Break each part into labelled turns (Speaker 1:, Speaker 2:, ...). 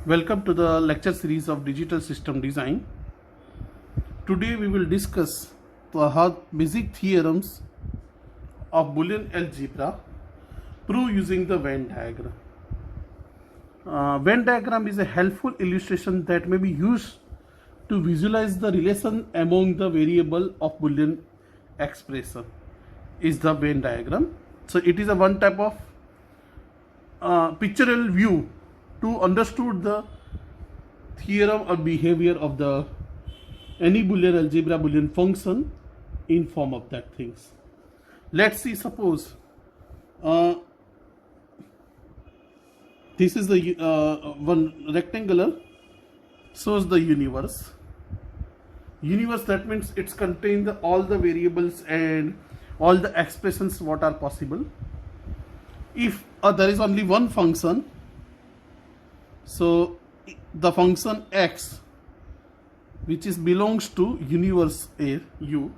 Speaker 1: Welcome to the lecture series of Digital System Design. Today we will discuss the basic theorems of Boolean algebra prove using the Venn diagram. Venn diagram is a helpful illustration that may be used to visualize the relation among the variable of Boolean expression is the Venn diagram. So it is a one type of pictorial view to understood the theorem or behavior of the any Boolean algebra Boolean function in form of that things. Let's see, suppose this is the one rectangular shows the universe. Universe, that means it's contained all the variables and all the expressions what are possible. If there is only one function, so the function x which is belongs to universe A U,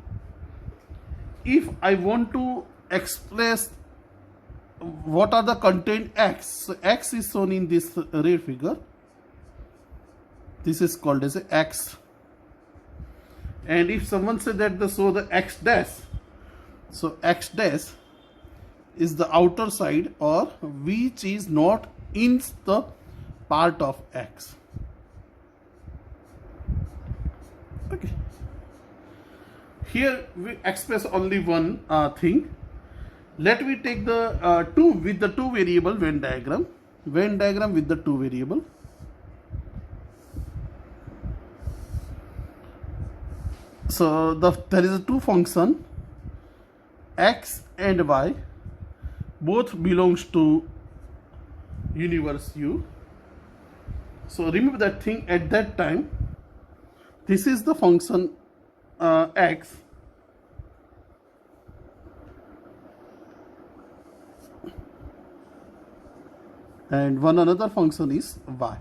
Speaker 1: if I want to express what are the content x, so x is shown in this red figure. This is called as a x. And if someone said that so the x dash, so x dash is the outer side or which is not in the part of x. Okay. Here we express only one thing. Let me take the two with the two variable Venn diagram. Venn diagram with the two variable. So there is a two function x and y, both belongs to universe U. So remember that thing at that time. This is the function x, and one another function is y.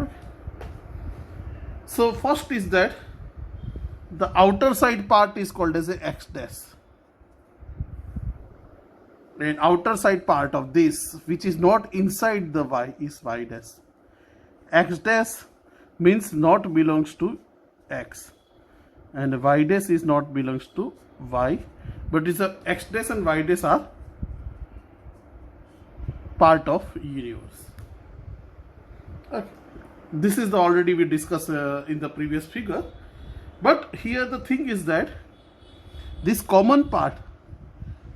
Speaker 1: Okay. So first is that the outer side part is called as a x dash, and outer side part of this which is not inside the y is y dash. X dash means not belongs to x, and y dash is not belongs to y, but it's a x dash and y dash are part of universe. Okay. This is the already we discussed in the previous figure, but here the thing is that this common part,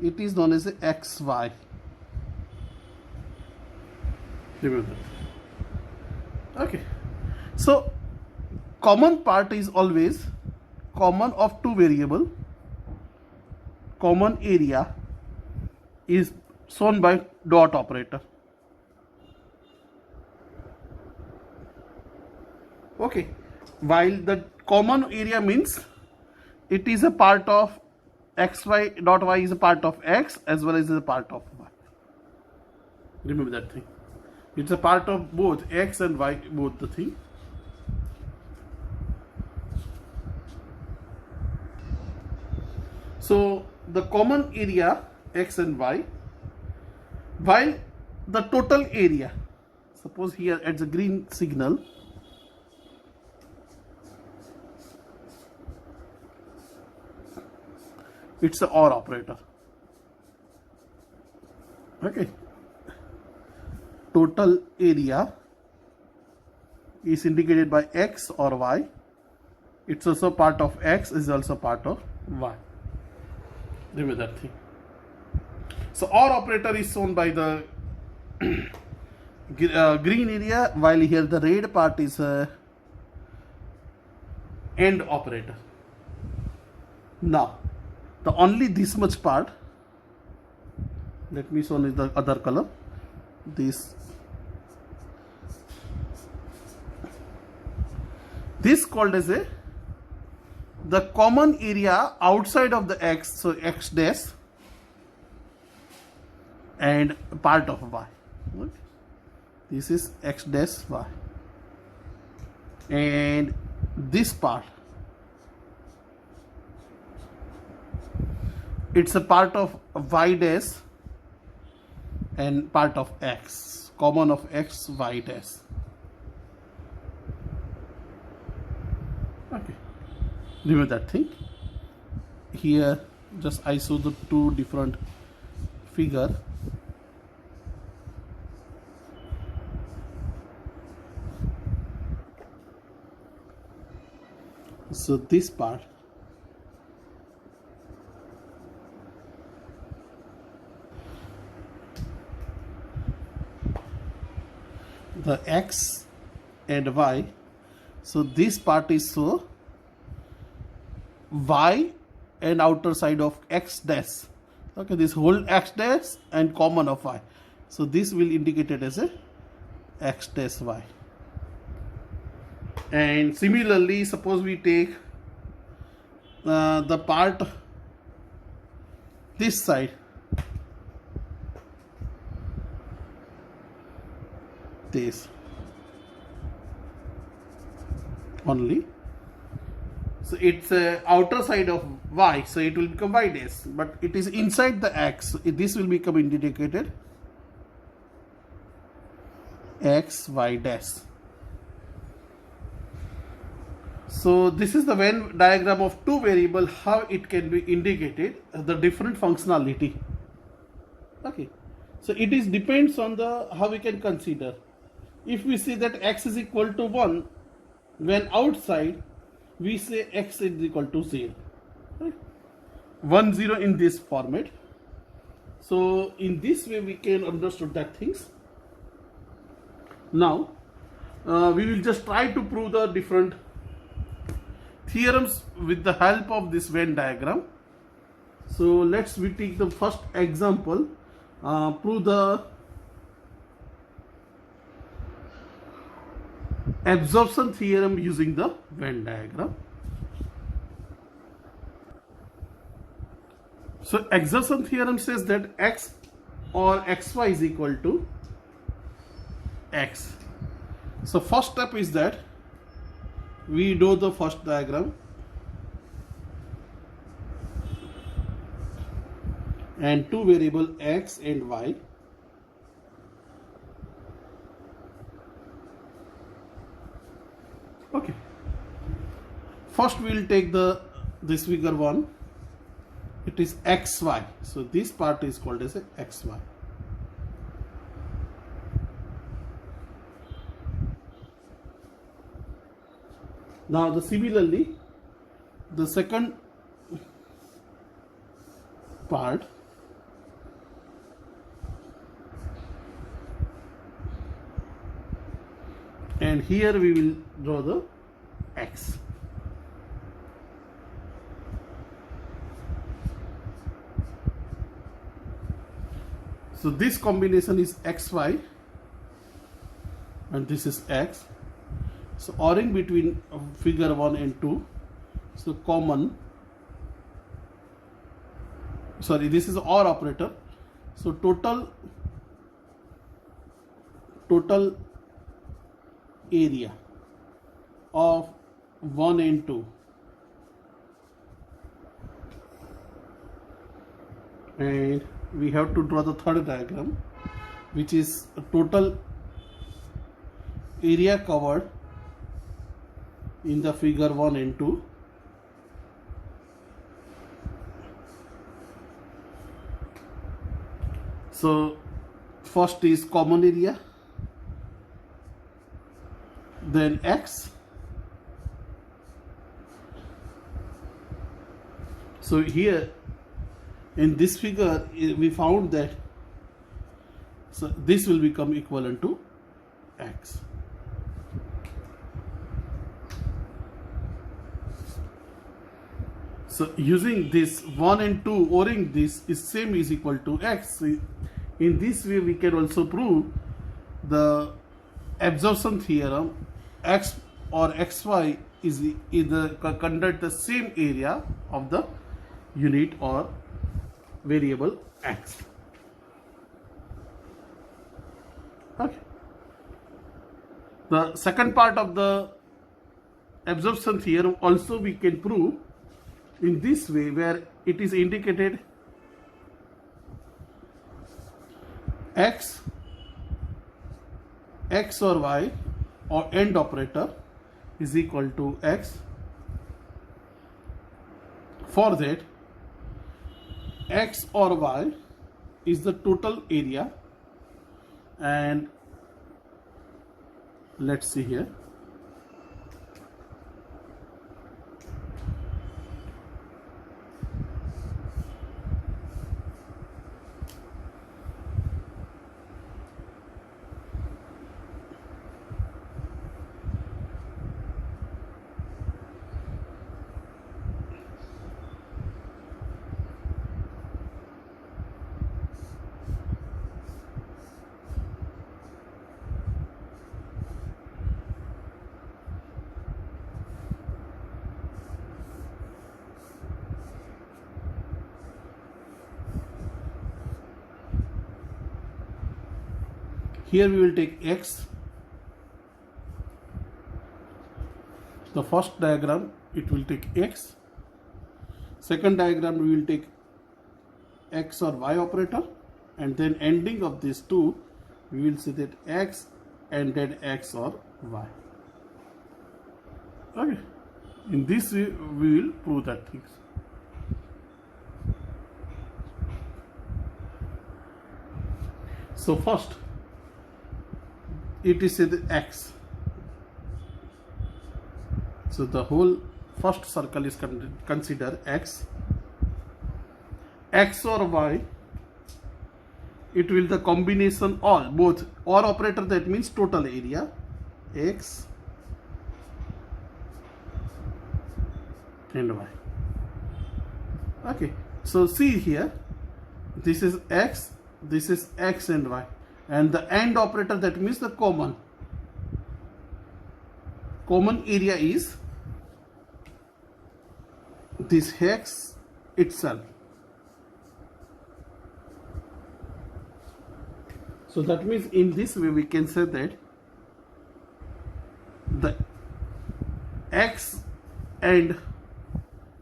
Speaker 1: it is known as a xy. Remember that. Okay, so common part is always common of two variable. Common area is shown by dot operator. Okay, while the common area means it is a part of xy dot y is a part of x as well as a part of y. Remember that thing. It's a part of both x and y, both the thing. So the common area x and y, while the total area, suppose here at the green signal, it's a OR operator. Okay. Total area is indicated by x or y. It's also part of x, is also part of y. Remember that thing. So OR operator is shown by the green area, while here the red part is AND operator. Now the only this much part, let me show you the other color. This called as a the common area outside of the x, so x dash and part of y. This is x dash y, and this part it's a part of y dash and part of x, common of x, y dash. Okay, remember that thing. Here just I show the two different figure. So this part, the x and y, so this part is so y and outer side of x dash. Okay, this whole x dash and common of y, so this will indicate it as a x dash y. And similarly, suppose we take the part this side, this only, so it's outer side of y, so it will become y dash, but it is inside the x, this will become indicated x y dash. So this is the Venn diagram of two variable, how it can be indicated, the different functionality. Okay, so it is depends on the how we can consider. If we see that x is equal to 1, when outside we say x is equal to 0, right? 1 0 in this format. So in this way we can understand that things. Now we will just try to prove the different theorems with the help of this Venn diagram. So let's we take the first example, prove the absorption theorem using the Venn diagram. So absorption theorem says that x or xy is equal to x. So first step is that we do the first diagram, and two variable x and y. Okay, first we will take this figure 1, it is xy, so this part is called as a xy. Now similarly the second part, and here we will draw the x. So this combination is xy and this is x. So ORing between figure 1 and 2, so common, sorry, this is OR operator, so total area of 1 and 2, and we have to draw the third diagram, which is total area covered in the figure 1 and 2. So first is common area, then x. So here in this figure we found that, so this will become equivalent to x. So using this 1 and 2, ORing this is same is equal to x. In this way we can also prove the absorption theorem, x or xy is either conduct the same area of the unit or variable x. Okay. The second part of the absorption theorem also we can prove in this way, where it is indicated x or y or AND operator is equal to x. For that, x or y is the total area, and let's see here. Here we will take x. The first diagram, it will take x. Second diagram, we will take x or y operator, and then ending of these two, we will see that x and then x or y. Okay. In this way, we will prove that things. So first, it is said x. So the whole first circle is considered x. X or y, it will the combination all, both or operator, that means total area, x and y. Okay, so see here, this is x and y, and the AND operator, that means the common area is this hex itself. So that means in this way we can say that the x and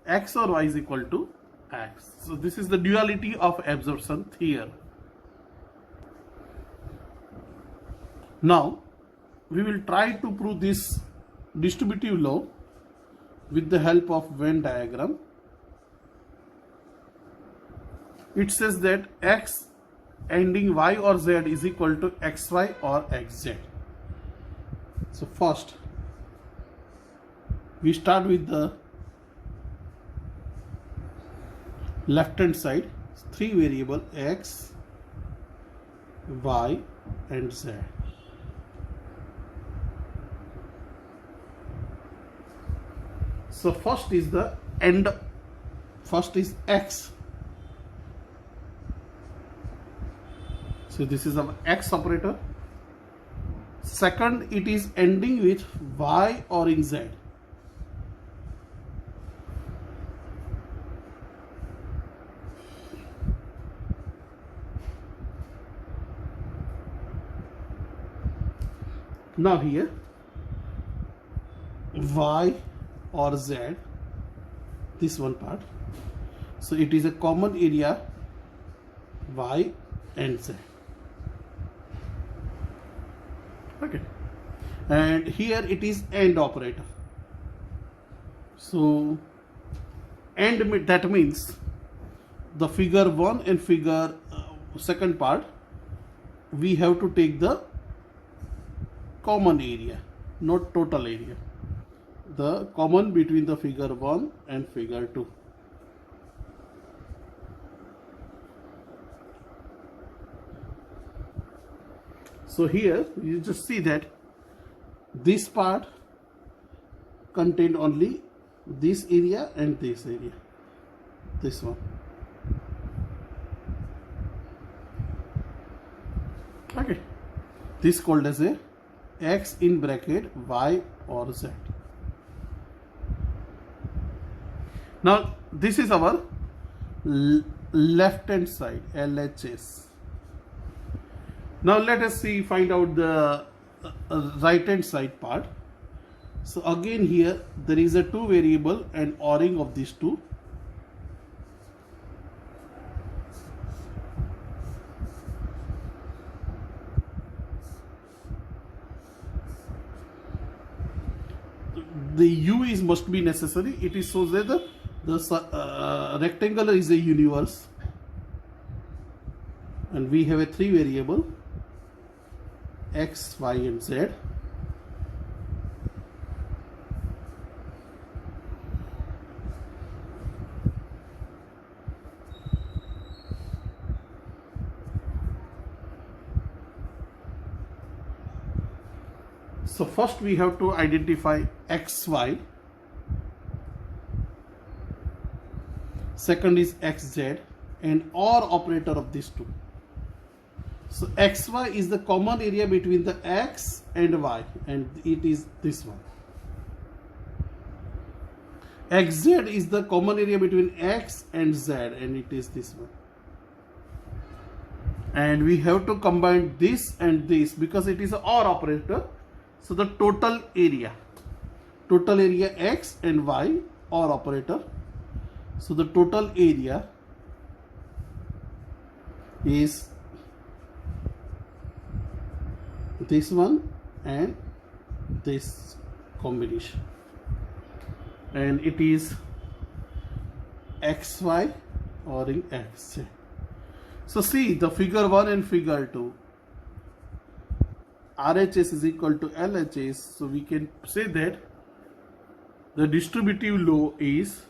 Speaker 1: x or y is equal to x. So this is the duality of absorption theorem. Now we will try to prove this distributive law with the help of Venn diagram. It says that x ending y or z is equal to xy or xz. So first we start with the left hand side, three variable x, y and z. So first is the end, first is x. So this is our x operator. Second, it is ending with y or in z. Now here y or z, this one part, so it is a common area y and z. Okay, and here it is AND operator. So AND, that means the figure 1 and figure second part, we have to take the common area, not total area, the common between the figure 1 and figure 2. So here you just see that this part contained only this area and this area, this one. Okay, this called as a x in bracket y or z. Now this is our left hand side, LHS. Now let us see, find out the right hand side part. So again here there is a two variable and ORing of these two. the u is must be necessary. It is so that the rectangle is a universe, and we have a three variable x, y, and z. So first we have to identify x, y. Second is x, z, and OR operator of these two. So x, y is the common area between the x and y, and it is this one. X, z is the common area between x and z, and it is this one. And we have to combine this and this because it is an OR operator. So the total area x and y, OR operator. So the total area is this one and this combination, and it is xy or in xz. So see the figure 1 and figure 2. RHS is equal to LHS, so we can say that the distributive law is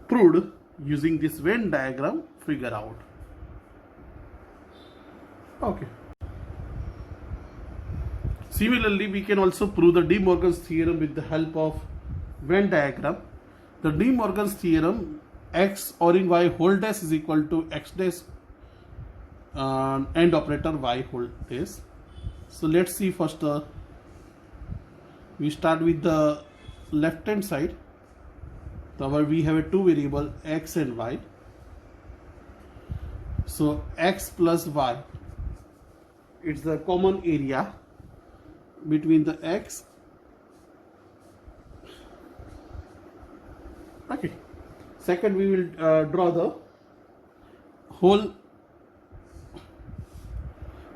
Speaker 1: proved using this Venn diagram figure out. Okay. Similarly, we can also prove the De Morgan's theorem with the help of Venn diagram. The De Morgan's theorem, x or in y whole dash is equal to x dash and operator y whole dash. So let's see first. We start with the left hand side. So we have a two variable x and y. So x plus y, it's the common area between the x. Okay. Second, we will draw the whole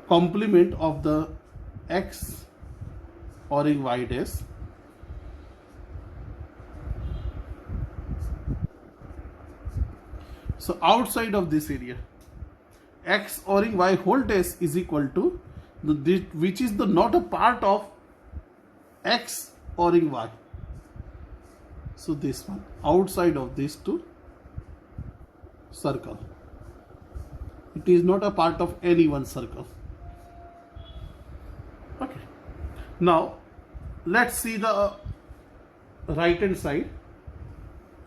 Speaker 1: complement of the x or in y dash. So outside of this area, x or in y whole dash is equal to which is the not a part of x or in y. So this one outside of these two circle, it is not a part of any one circle. Okay. Now let's see the right hand side.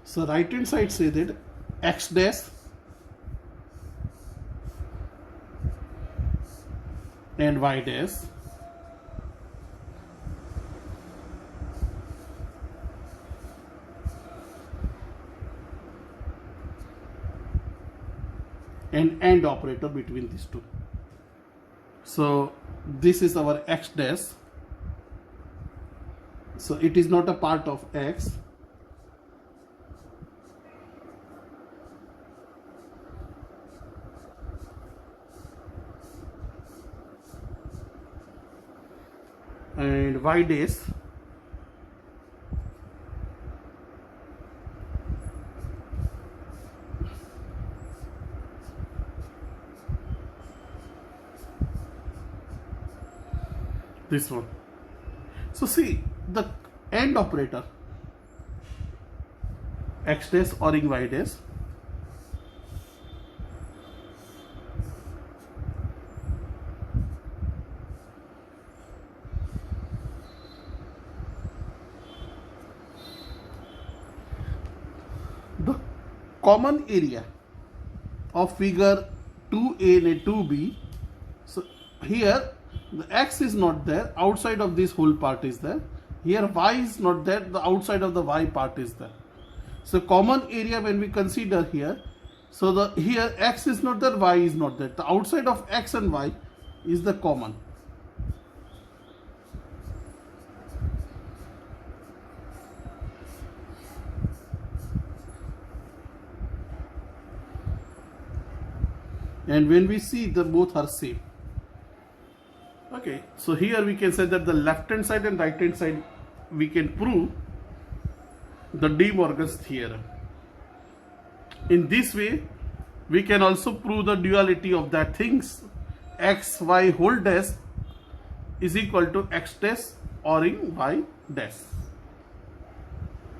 Speaker 1: So right hand side say that x dash and y dash and AND operator between these two. So this is our x dash. So it is not a part of x. And y dash this one. So see the AND operator x dash or in y dash, the common area of figure 2a and 2b. So here the x is not there, outside of this whole part is there. Here y is not there, the outside of the y part is there. So common area when we consider here, so the here x is not there, y is not there. The outside of x and y is the common. And when we see the both are same. Okay, so here we can say that the left hand side and right hand side we can prove the De Morgan's theorem. In this way, we can also prove the duality of that things x y whole dash is equal to x dash or in y dash.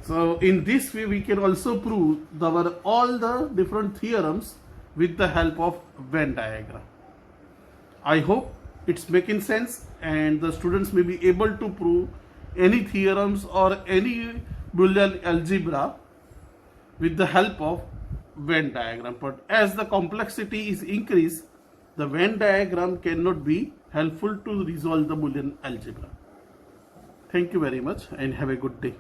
Speaker 1: So in this way, we can also prove all the different theorems with the help of Venn diagram. I hope it's making sense and the students may be able to prove any theorems or any Boolean algebra with the help of Venn diagram. But as the complexity is increased, the Venn diagram cannot be helpful to resolve the Boolean algebra. Thank you very much and have a good day.